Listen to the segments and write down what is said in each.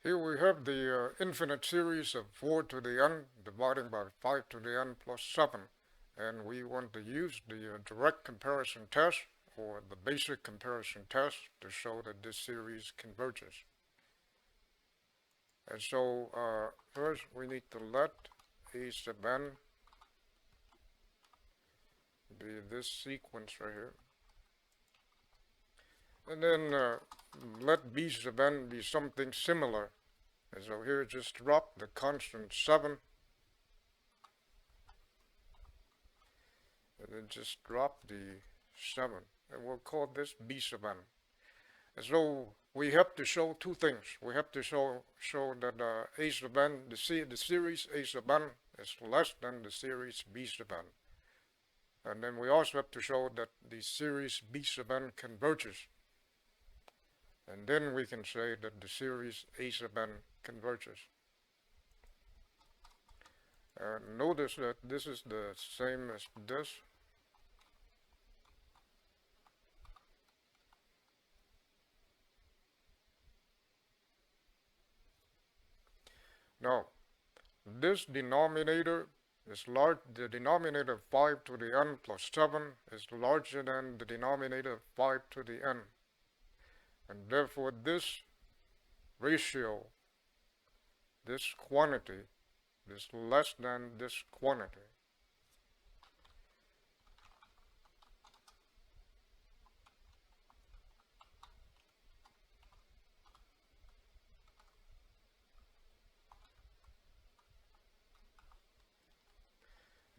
Here we have the infinite series of 4 to the n dividing by 5 to the n plus 7. And we want to use the direct comparison test or the basic comparison test to show that this series converges. And so first we need to let a sub n be this sequence right here. And then let b sub n be something similar. And so here just drop the constant 7. And then just drop the 7. And we'll call this b sub n. And so we have to show two things. We have to show that a sub n, the series a sub n is less than the series b sub n. And then we also have to show that the series b sub n converges. And then we can say that the series a sub n converges. Notice that this is the same as this. Now, this denominator is large. The denominator of 5 to the n plus 7 is larger than the denominator of 5 to the n. And therefore this ratio, this quantity, is less than this quantity.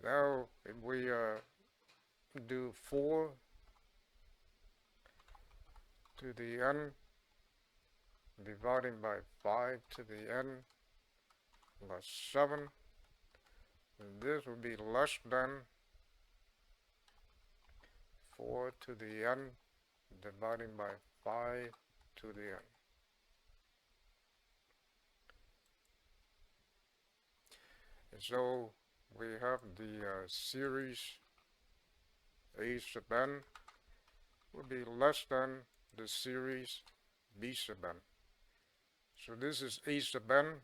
Now, if we do 4 to the n dividing by 5 to the n plus 7, this would be less than 4 to the n dividing by 5 to the n. And so we have the series a sub n would be less than the series b sub n. So this is a sub n,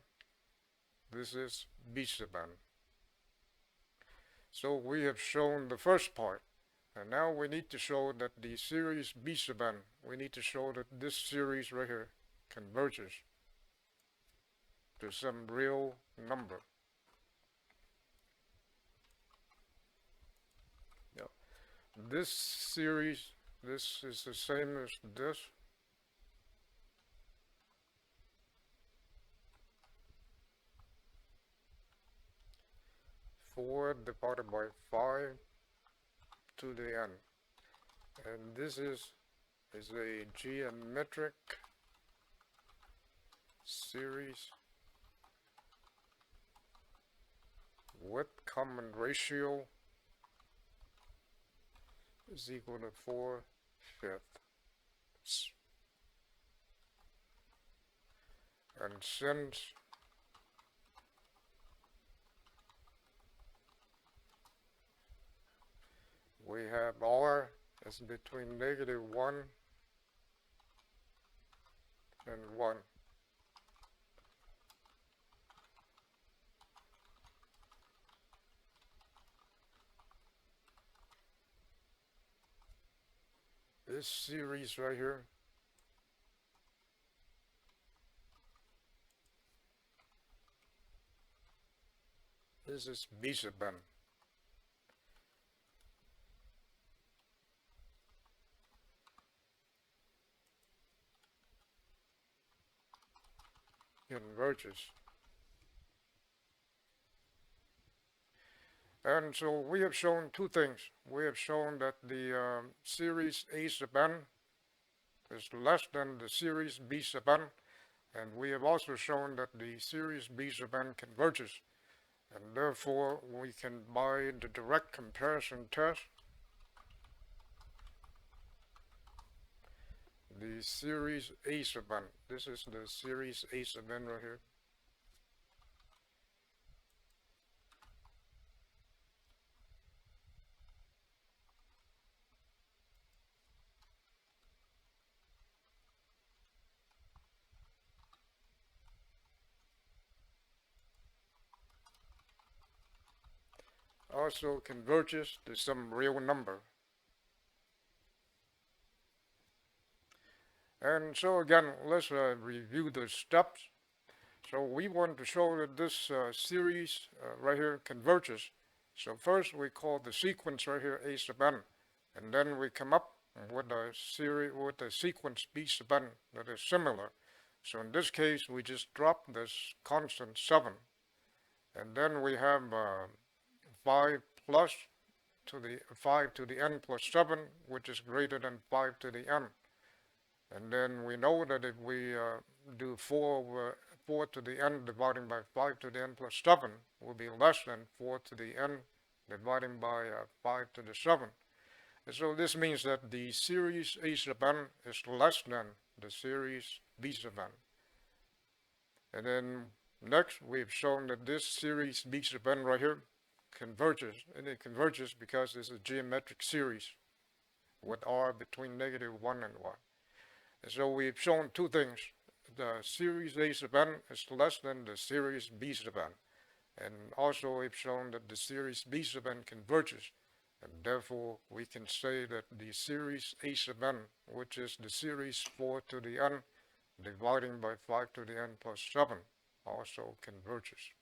this is b sub n. So we have shown the first part, and now we need to show that the series b sub n, we need to show that this series right here converges to some real number. Now, this series, this is the same as this. Four divided by 5 to the n. And this is a geometric series with common ratio is equal to 4/5. And since we have r is between -1 and 1, this series right here this is b sub n. Converges. And so we have shown two things. We have shown that the series a sub n is less than the series b sub n, and we have also shown that the series b sub n converges, and therefore we can, by the direct comparison test, the series a sub n, this is the series a sub n right here, also converges to some real number. And so again, let's review the steps. So we want to show that this series right here converges. So first we call the sequence right here A sub n, and then we come up with a series with a sequence B sub n that is similar. So in this case, we just drop this constant 7, and then we have 5 plus to the 5 to the n plus 7, which is greater than 5 to the n. And then we know that if we do 4 over 4 to the n dividing by 5 to the n plus 7 will be less than 4 to the n dividing by 5 to the 7. And so this means that the series A sub n is less than the series B sub n. And then next we've shown that this series B sub n right here converges, and it converges because it's a geometric series with r between -1 and 1. And so we've shown two things. The series A sub n is less than the series B sub n. And also we've shown that the series B sub n converges. And therefore we can say that the series A sub n, which is the series 4 to the n dividing by 5 to the n plus 7, also converges.